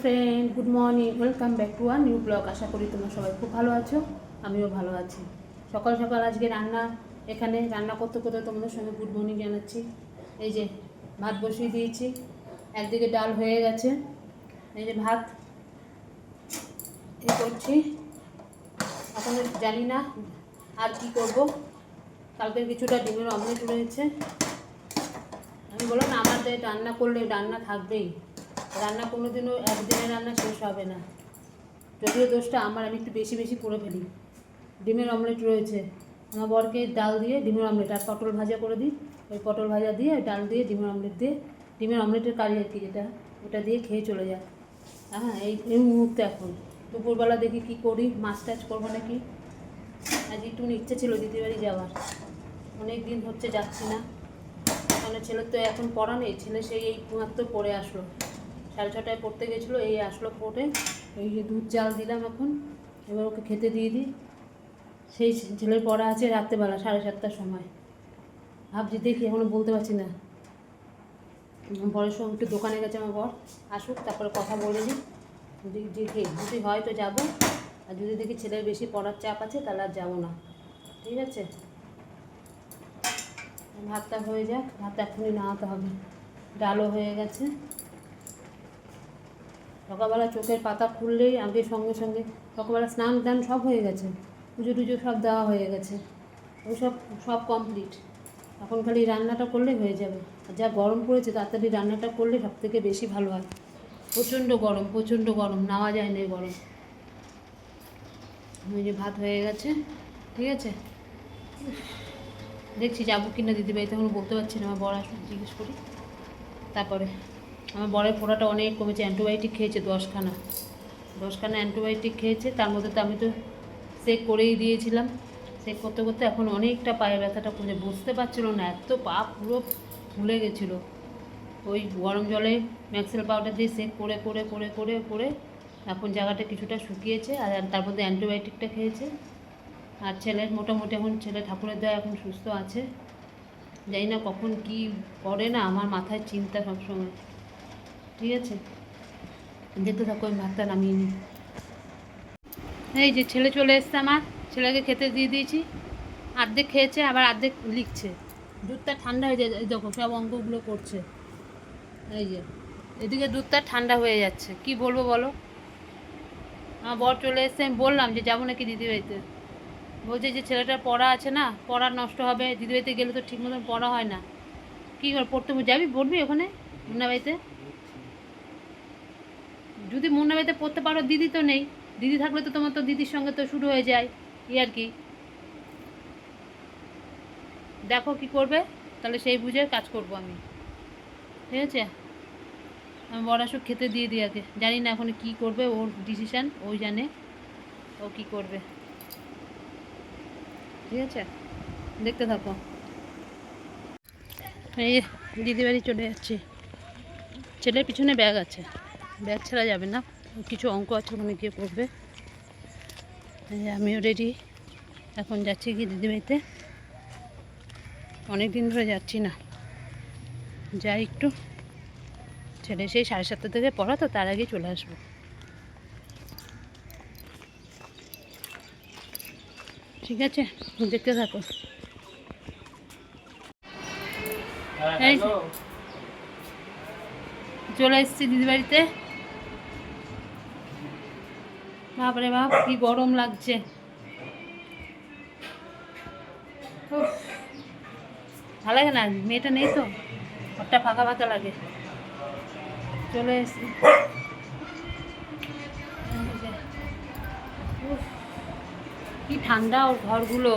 Friend, good morning, welcome back to our new vlog. আশা করি তোমরা সবাই খুব ভালো আছো, আমিও ভালো আছি। সকাল সকাল আজকে এখানে রান্না করতে করতে তোমাদের সঙ্গে গুড মর্নিং জানাচ্ছি। এই যে ভাত বসিয়ে দিয়েছি, একদিকে ডাল হয়ে গেছে, এই যে ভাত করছি। এখন জানি না আর কি করব। কালকে কিছুটা ডিমের অমলেট রয়েছে। আমি বললাম না, আমাদের রান্না করলে রান্না থাকবেই। রান্না কোনো দিনও একদিনের রান্না শেষ হবে না। যদিও দোষটা আমার, আমি একটু বেশি বেশি করে ফেলি। ডিমের অমলেট রয়েছে, আমার বরকে ডাল দিয়ে ডিমের অমলেট আর পটল ভাজা করে দিই। ওই পটল ভাজা দিয়ে ডাল দিয়ে ডিমের অমলেট দিয়ে, ডিমের অমলেটের কারি আর কি, যেটা ওটা দিয়ে খেয়ে চলে যায়। হ্যাঁ, এই মুহূর্তে এখন দুপুরবেলা দেখি কি করি, মাছ টাছ করবো নাকি। আজ একটু ইচ্ছে ছিল দিদির বাড়ি যাওয়ার, অনেক দিন হচ্ছে যাচ্ছি না। মানে ছেলের তো এখন পড়া নেই, ছেলে সেই এই মাত্র পড়ে আসলো, 6:30টায় পড়তে গেছিলো, এই আসলো পড়ে। এই যে দুধ জাল দিলাম এখন, এবার ওকে খেতে দিয়ে দিই। সেই ছেলের পড়া আছে রাত্রেবেলা 7:30টার সময়। ভাবছি দেখি, এখনও বলতে পারছি না। বরের সঙ্গে একটু দোকানে গেছে, আমার বর আসুক, তারপরে কথা বলে নিই। দেখি যদি হয় তো যাবো, আর যদি দেখি ছেলের বেশি পড়ার চাপ আছে তাহলে আর যাবো না। ঠিক আছে, ভাতটা হয়ে যাক, ভাতটা এখনই নামাতে হবে। ডালও হয়ে গেছে। সকালবেলা চোখের পাতা খুললেই আগে সঙ্গে সঙ্গে সকালবেলা স্নান দান সব হয়ে গেছে, পুজো টুজো সব দেওয়া হয়ে গেছে, ওই সব কমপ্লিট। এখন খালি রান্নাটা করলেই হয়ে যাবে। আর যা গরম পড়েছে, তাড়াতাড়ি রান্নাটা করলে সব থেকে বেশি ভালো হয়। প্রচণ্ড গরম, নেওয়া যায় না গরম। ওই যে ভাত হয়ে গেছে, ঠিক আছে। দেখছি যাবো কিনা দিদিভাই, তখন বলতে পারছি না। আমার বর আসলে জিজ্ঞেস করি তারপরে। আমার বরের ফোড়াটা অনেক কমেছে, অ্যান্টিবায়োটিক খেয়েছে 10খানা অ্যান্টিবায়োটিক খেয়েছে। তার মধ্যে তো আমি তো চেক করেই দিয়েছিলাম। চেক করতে করতে এখন অনেকটা পায়ে ব্যথাটা কমে, বুঝতে পারছিল না, এত পা পুরো ফুলে গেছিলো। ওই গরম জলে ম্যাক্সেল পাউডার দিয়ে চেক করে করে করে করে করে এখন জায়গাটা কিছুটা শুকিয়েছে। আর তার মধ্যে অ্যান্টিবায়োটিকটা খেয়েছে। আর ছেলের মোটামুটি এখন, ছেলে ঠাকুরের দয়া এখন সুস্থ আছে। জানি না কখন কি করে না, আমার মাথায় চিন্তা সবসময়। ঠিক আছে, যেতে থাকো, আমি ভাতটা নামিয়ে নিই। এই যে ছেলে চলে এসছে আমার, ছেলেকে খেতে দিয়ে দিয়েছি। অর্ধেক খেয়েছে, আবার অর্ধেক লিখছে। দুধটা ঠান্ডা হয়ে যায়, দেখো সব অঙ্কগুলো করছে। এই যে এদিকে দুধটা ঠান্ডা হয়ে যাচ্ছে, কি বলবো বলো। আমার বর চলে এসছে, আমি বললাম যে যাবো নাকি দিদিবাড়িতে। বলছে যে ছেলেটার পড়া আছে না, পড়া নষ্ট হবে, দিদিবাড়িতে গেলে তো ঠিক মতন পড়া হয় না। কী করে পড়তে যাবি, পড়বি ওখানে মুন্নাবাড়িতে? যদি মুন্নাবাড়িতে পড়তে পারো, দিদি তো নেই। দিদি থাকলে তো তোমার তো দিদির সঙ্গে তো শুরু হয়ে যায় আর কি। দেখো কি করবে, তাহলে সেই বুঝে কাজ করব আমি। ঠিক আছে, আমি বড় আসুক, খেতে দিয়ে দিই আগে। জানি না এখন কি করবে, ওর ডিসিশান, ওই জানে ও কি করবে। ঠিক আছে, দেখতে থাকো। এই দিদিবাড়ি চলে যাচ্ছি, ছেলের পিছনে ব্যাগ আছে, ব্যাগ ছাড়া যাবে না, কিছু অঙ্ক আছে ওখানে গিয়ে পড়বে। আমিও রেডি, এখন যাচ্ছি কি দিদিবাড়িতে। অনেক দিন ধরে যাচ্ছি না, যাই একটু। ছেলে সেই 7:30 থেকে পড়া, তো তার আগে চলে আসবো। ঠিক আছে, দেখতে থাকো। এই চলে এসেছি দিদিবাড়িতে। বাপরে বাপ, কি গরম লাগছে। ভালো লাগে না, মেয়েটা নেই তো, ঘরটা ফাঁকা ফাঁকা লাগে। চলে এসেছি, কি ঠান্ডা ওর ঘরগুলো।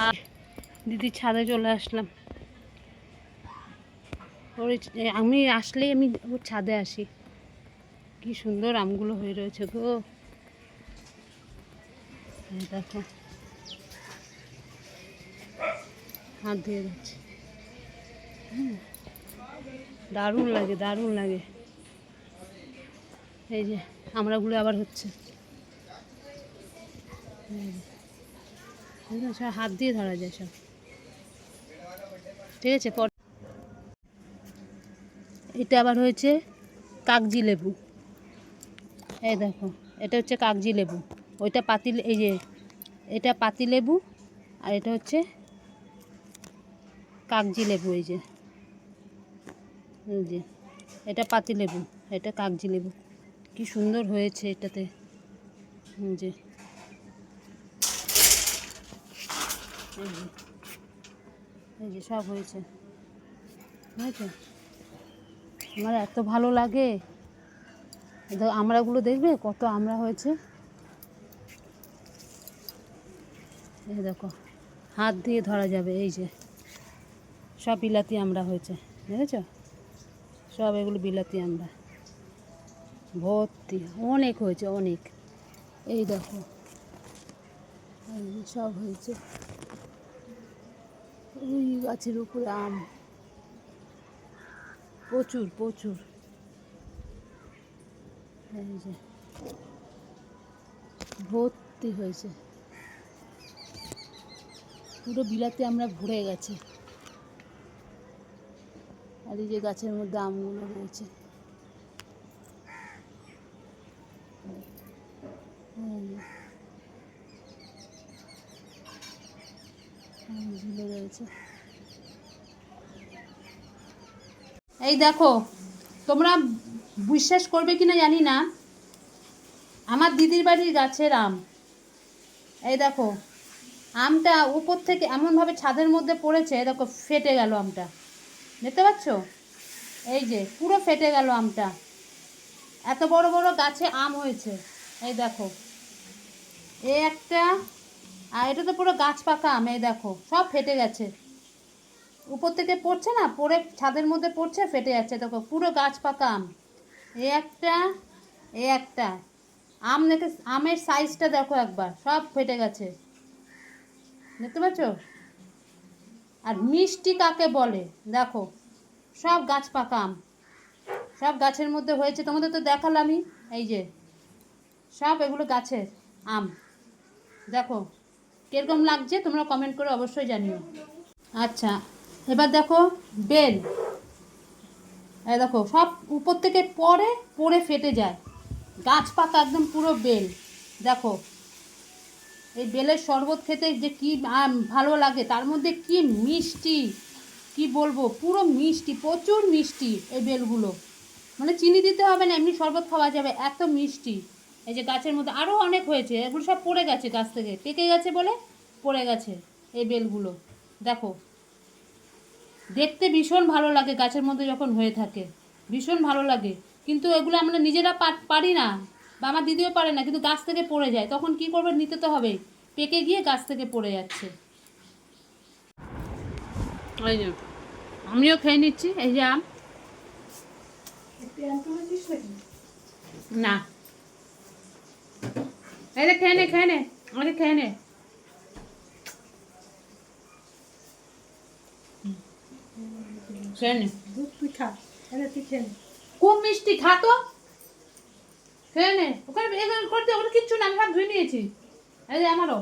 আর দিদির ছাদে চলে আসলাম। ওর আমি আসলেই আমি ওর ছাদে আসি। কি সুন্দর আমগুলো হয়ে রয়েছে গো, দেখো হাত দিয়ে যাচ্ছে। দারুণ লাগে, দারুণ লাগে। এই যে আমরাগুলো আবার হচ্ছে, সব হাত দিয়ে ধরা যায় সব। ঠিক আছে, এটা আবার হয়েছে কাগজি লেবু। এই দেখো, এটা হচ্ছে কাগজি লেবু, ওইটা পাতি, এই যে এটা পাতি লেবু, আর এটা হচ্ছে কাগজি লেবু। এই যে এটা পাতি লেবু, এটা কাগজি লেবু। কি সুন্দর হয়েছে এটাতে। যে এই যে সব হয়েছে, বুঝেছো? আমার এত ভালো লাগে। আমড়াগুলো দেখবে কত আমড়া হয়েছে। এই দেখো, হাত দিয়ে ধরা যাবে। এই যে সব বিলাতি আমড়া হয়েছে, দেখেছো? সব এগুলো বিলাতি আমড়া, ভর্তি, অনেক হয়েছে, অনেক। এই দেখো, এই যে সব হয়েছে। ওই গাছের উপরে আম প্রচুর প্রচুর। এই যে ভর্তি হয়েছে, পুরো বিলাতি আমরা ভরে গেছে। আর এই যে গাছের মধ্যে আমগুলো রয়েছে। আমগুলো রয়েছে। এই দেখো, তোমরা বিশ্বাস করবে কিনা জানি না, আমার দিদির বাড়ির গাছের আম। এই দেখো, আমটা উপর থেকে এমনভাবে ছাদের মধ্যে পড়েছে, দেখো ফেটে গেল আমটা, দেখতে পাচ্ছ? এই যে পুরো ফেটে গেল আমটা। এত বড় বড় গাছে আম হয়েছে। এই দেখো, এই একটা, আর এটা তো পুরো গাছ পাকা আম। এই দেখো সব ফেটে গেছে, উপর থেকে পড়ছে না, পড়ে ছাদের মধ্যে পড়ছে, ফেটে যাচ্ছে। দেখো পুরো গাছ পাকা আম। এই একটা, এই একটা আম দেখে, আমের সাইজটা দেখো একবার, সব ফেটে গেছে, দেখতে পাচ্ছ? আর মিষ্টি কাকে বলে দেখো, সব গাছ পাকা আম, সব গাছের মধ্যে হয়েছে, তোমাদের তো দেখালামই। এই যে সব এগুলো গাছের আম। দেখো কীরকম লাগছে, তোমরা কমেন্ট করে অবশ্যই জানিও। আচ্ছা, এবার দেখো বেল। এই দেখো সব উপর থেকে পড়ে পড়ে ফেটে যায়, গাছ পাকা একদম পুরো বেল। দেখো এই বেলের শরবত খেতে যে কি ভালো লাগে, তার মধ্যে কি মিষ্টি, কি বলবো, পুরো মিষ্টি, প্রচুর মিষ্টি এই বেলগুলো। মানে চিনি দিতে হবে না, এমনি শরবত খাওয়া যাবে, এত মিষ্টি। এই যে গাছের মধ্যে আরও অনেক হয়েছে, এগুলো সব পড়ে গেছে, গাছ থেকে পেকে গেছে বলে পড়ে গেছে এই বেলগুলো। দেখো দেখতে ভীষণ ভালো লাগে, গাছের মধ্যে যখন হয়ে থাকে ভীষণ ভালো লাগে। কিন্তু এগুলো আমরা নিজেরা পারি না, বা আমার দিদিও পারে না, কিন্তু গাছ থেকে পড়ে যায়, তখন কি করবে, নিতে তো হবে, পেকে গিয়ে গাছ থেকে পড়ে যাচ্ছে। ওই যে আমিও খেয়ে নিচ্ছি এই যে আম। না, এই যে খেয়ে নে, খেয়ে নে, আমাকে খেয়ে নে। খেয়ে নে, দুধ তুই খা, তুই খেয়ে নে, খুব মিষ্টি, খা তো, খেয়ে নে। ওখানে করতে ওটা কিচ্ছু না, আমি সব ধুয়ে নিয়েছি। এই যে আমারও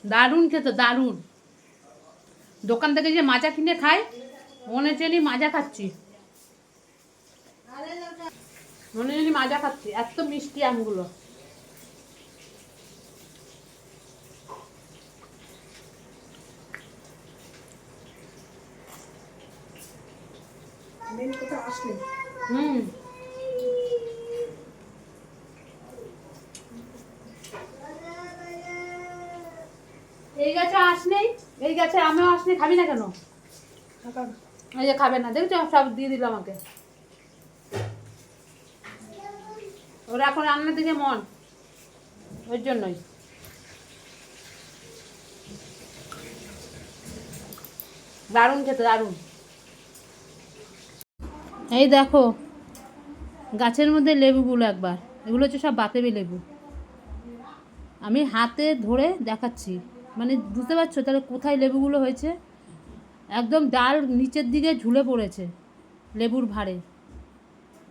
দারুণ খেতে, দারুণ। দোকান থেকে যে মাজা কিনে খাই, মনে হচ্ছে মাজা খাচ্ছি, মনে হচ্ছে মাজা খাচ্ছি, এত মিষ্টি আমগুলো। হুম, এই গাছে আঁশ নেই, এই গাছে আমিও আঁশ নেই, খাবি না কেন? এই যে খাবে না, দেখছো সব দিয়ে দিল আমাকে। ওরা এখন রান্নার দিকে মন, ওই জন্যই। দারুণ খেতে, দারুণ। এই দেখো গাছের মধ্যে লেবুগুলো একবার, এগুলো হচ্ছে সব বাতাবি লেবু। আমি হাতে ধরে দেখাচ্ছি, মানে বুঝতে পারছো তাহলে কোথায় লেবুগুলো হয়েছে? একদম ডাল নিচের দিকে ঝুলে পড়েছে লেবুর ভারে,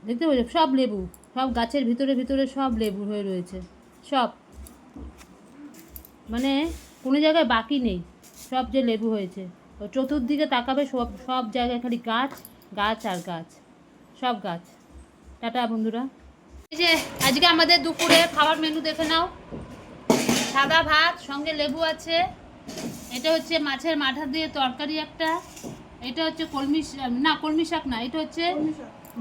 দেখতে পাচ্ছ? সব লেবু, সব গাছের ভিতরে ভিতরে সব লেবু হয়ে রয়েছে, সব, মানে কোনো জায়গায় বাকি নেই, সব যে লেবু হয়েছে। ও চতুর্দিকে তাকাবে, সব সব জায়গায় খালি গাছ গাছ আর গাছ, সব গাছ। টাটা বন্ধুরা। এই যে আজকে আমাদের দুপুরে খাবার মেনু দেখে নাও। সাদা ভাত, সঙ্গে লেবু আছে। এটা হচ্ছে মাছের মাথা দিয়ে তরকারি একটা। এটা হচ্ছে কলমি শাক না, এটা হচ্ছে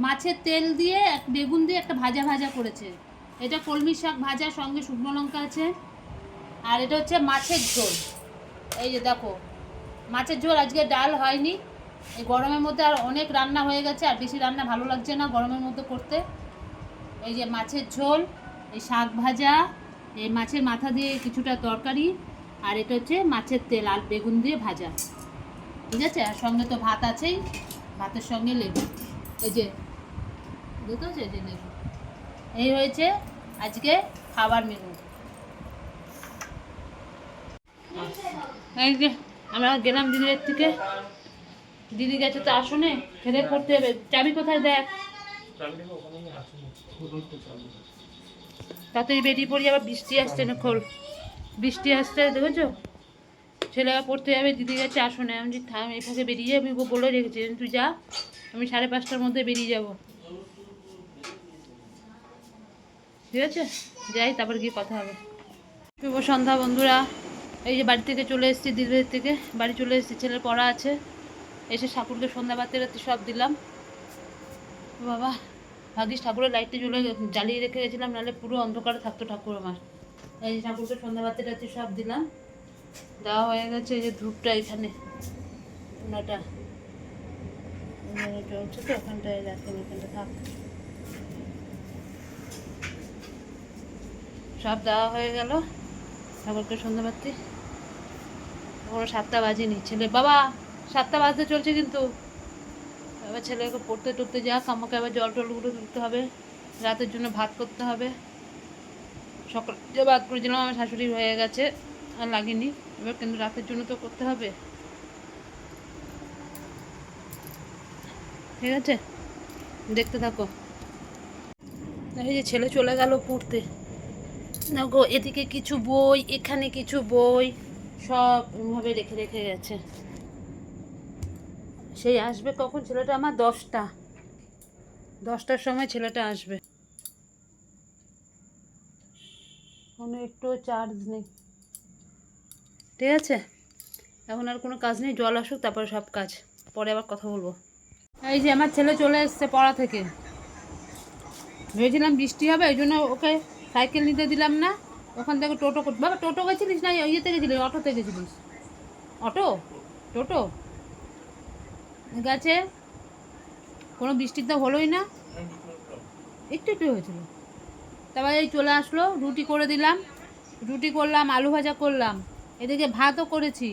মাছের তেল দিয়ে বেগুন দিয়ে একটা ভাজা ভাজা করেছে। এটা কলমি শাক ভাজা, সঙ্গে শুকনো লঙ্কা আছে। আর এটা হচ্ছে মাছের ঝোল। এই যে দেখো মাছের ঝোল, আজকে ডাল হয়নি। এই গরমের মধ্যে আর অনেক রান্না হয়ে গেছে, আর বেশি রান্না ভালো লাগছে না গরমের মধ্যে করতে। এই যে মাছের ঝোল, এই শাক ভাজা, এই মাছের মাথা দিয়ে কিছুটা তরকারি, আর এটা হচ্ছে মাছের তেল আর বেগুন দিয়ে ভাজা। ঠিক আছে, আর সঙ্গে তো ভাত আছেই, ভাতের সঙ্গে লেবু। এই যে বুঝতে পারছো, এই যে লেবু। এই হয়েছে আজকে খাবার মেনু। এই যে আমরা গেলাম দিদির থেকে, দিদি গেছে তো আসনে, খেলে পড়তে হবে। চাবি কোথায় দেখ, তাড়াতাড়ি বেরিয়ে পড়ি, আবার বৃষ্টি আসছে না, খোল বৃষ্টি আসছে দেখেছো। ছেলে পড়তে যাবে, দিদি গেছে আসনে। আমি যে থাম, এই ফাঁকে বেরিয়ে যাবি, বলে রেখেছি তুই যা, আমি 5:30টার মধ্যে বেরিয়ে যাব। ঠিক আছে, যাই, তারপর গিয়ে কথা হবে। শুভ সন্ধ্যা বন্ধুরা। এই যে বাড়ি থেকে চলে এসেছি, দিদিদের থেকে বাড়ি চলে এসেছি, ছেলের পড়া আছে। এসে ঠাকুরকে সন্ধ্যা বাতি রাতি সব দিলাম। বাবা ভাগিস ঠাকুরের লাইটটা জ্বালিয়ে রেখে গেছিলাম, নাহলে পুরো অন্ধকারে থাকতো ঠাকুর আমার। এই যে ঠাকুরকে সন্ধ্যা বাতি রাতি সব দিলাম, দেওয়া হয়ে গেছে। এই যে ধূপটা এখানে, ওনাটা চলছে তো, ওখানটায় রাখেন, ওখানটা থাক। সব দেওয়া হয়ে গেল ঠাকুরকে সন্ধ্যা বাতি। ওরা 7টা বাজেনি। ছেলে বাবা 7টা বাজতে চলছে কিন্তু। এবার ছেলেকে পড়তে টড়তে যাক, আমাকে আবার জল টলগুলো তুলতে হবে, রাতের জন্য ভাত করতে হবে। সকাল যে ভাত করেছিলাম আমার শাশুড়ির হয়ে গেছে, আর লাগেনি। এবার কিন্তু রাতের জন্য তো করতে হবে। ঠিক আছে, দেখতে থাকো। এই যে ছেলে চলে গেল পড়তে। দেখো এদিকে কিছু বই, এখানে কিছু বই, সব এভাবে রেখে রেখে গেছে। সেই আসবে কখন ছেলেটা আমার? 10টার সময় ছেলেটা আসবে। কোনো একটু চার্জ নেই। ঠিক আছে, এখন আর কোনো কাজ নেই, জল আসুক তারপরে সব কাজ, পরে আবার কথা বলবো। এই যে আমার ছেলে চলে এসছে পড়া থেকে। ভেবেছিলাম বৃষ্টি হবে, এই জন্য ওকে সাইকেল নিতে দিলাম না। ওখান থেকে টোটো করতে, বাবা টোটো গেছিলিস না ইয়েতে গেছিলিস, অটোতে গেছিলিস? অটো, টোটো গেছে। কোনো বৃষ্টির তো হলোই না, একটু একটু হয়েছিল। তারপরে এই চলে আসলো, রুটি করে দিলাম, রুটি করলাম, আলু ভাজা করলাম, এদিকে ভাতও করেছি।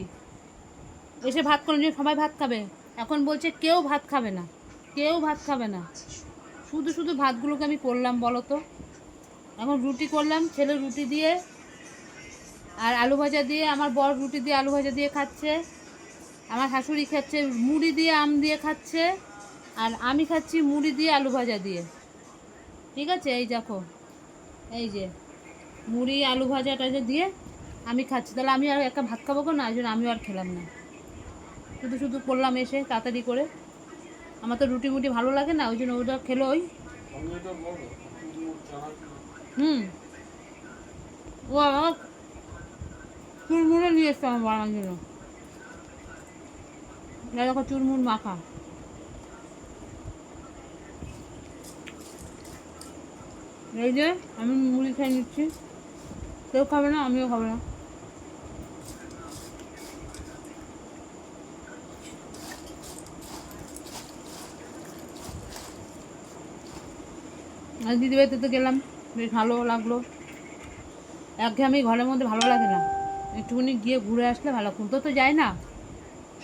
এসে ভাত করলাম যে সবাই ভাত খাবে, এখন বলছে কেউ ভাত খাবে না, কেউ ভাত খাবে না। শুধু শুধু ভাতগুলোকে আমি করলাম বলো তো। এখন রুটি করলাম, ছেলে রুটি দিয়ে আর আলু ভাজা দিয়ে, আমার বর রুটি দিয়ে আলু ভাজা দিয়ে খাচ্ছে, আমার শাশুড়ি খাচ্ছে মুড়ি দিয়ে আম দিয়ে খাচ্ছে, আর আমি খাচ্ছি মুড়ি দিয়ে আলু ভাজা দিয়ে। ঠিক আছে, এই দেখো, এই যে মুড়ি আলু ভাজাটা দিয়ে আমি খাচ্ছি। তাহলে আমি আর একটা ভাত খাবো না, এই জন্য আমিও আর খেলাম না, শুধু শুধু করলাম এসে তাড়াতাড়ি করে। আমার তো রুটি মুটি ভালো লাগে না, ওই জন্য ওটা খেলো। ওই ও আমার চুরমুড়ে নিয়ে এসছে আমার বানানোর জন্য। দেখো চুরমুড় মাখা। এই যে আমি মুড়ি খেয়ে নিচ্ছি, কেউ খাবে না, আমিও খাবো না। আর দিদিবাড়িতে তো গেলাম, বেশ ভালো লাগলো। একঘেয়েমি ঘরের মধ্যে ভালো লাগে না, একটুখানি গিয়ে ঘুরে আসলে ভালো। কোথাও তো যায় না,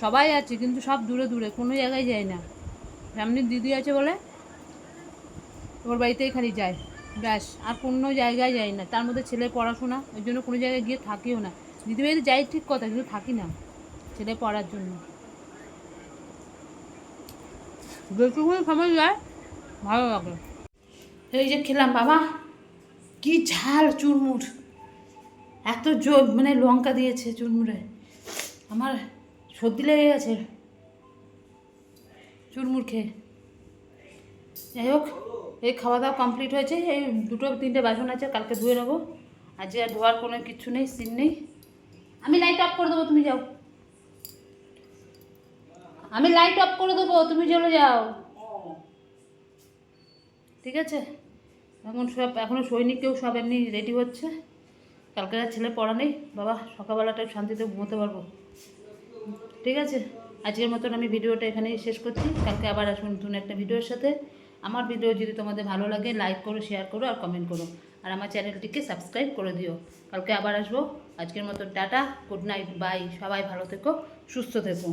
সবাই আছে কিন্তু সব দূরে দূরে, কোনো জায়গায় যায় না। সামনে দিদি আছে বলে ওর বাড়িতেই খালি যায়, ব্যাস, আর কোনো জায়গায় যাই না। তার মধ্যে ছেলে পড়াশোনা, ওই জন্য কোনো জায়গায় গিয়ে থাকিও না। দিদিবাড়িতে যাই ঠিক কথা, কিন্তু থাকি না ছেলে পড়ার জন্য। যেটুকুনি সময় যায় ভালো লাগে। এই যে খেলাম বাবা, কি ঝাল চুরমুর, এত জোর মানে লঙ্কা দিয়েছে চুরমুরে, আমার সর্দি লেগে গেছে। চুরমুর খেয়ে। যাই হোক, এই খাওয়া দাওয়া কমপ্লিট হয়েছে। এই 2-3টে বাসন আছে, কালকে ধুয়ে নেবো। আজকে আর ধোয়ার কোনো কিছু নেই, সিন নেই। আমি লাইট অফ করে দেবো, তুমি যাও। আমি লাইট অফ করে দেবো, তুমি চলে যাও, ঠিক আছে? এখনও সৈনিককেও সব এমনি রেডি হচ্ছে। কালকে আর ছেলে পড়া নেই, বাবা সকালবেলাটা শান্তিতে ঘুমোতে পারবো, ঠিক আছে? আজকের মতন আমি ভিডিওটা এখানেই শেষ করছি। কালকে আবার আসবো নতুন একটা ভিডিওর সাথে। আমার ভিডিও যদি তোমাদের ভালো লাগে লাইক করো, শেয়ার করো আর কমেন্ট করো। আর আমার চ্যানেলটিকে সাবস্ক্রাইব করে দিও। কালকে আবার আসবো। আজকের মতো টাটা, গুড নাইট, বাই। সবাই ভালো থেকো, সুস্থ থেকো।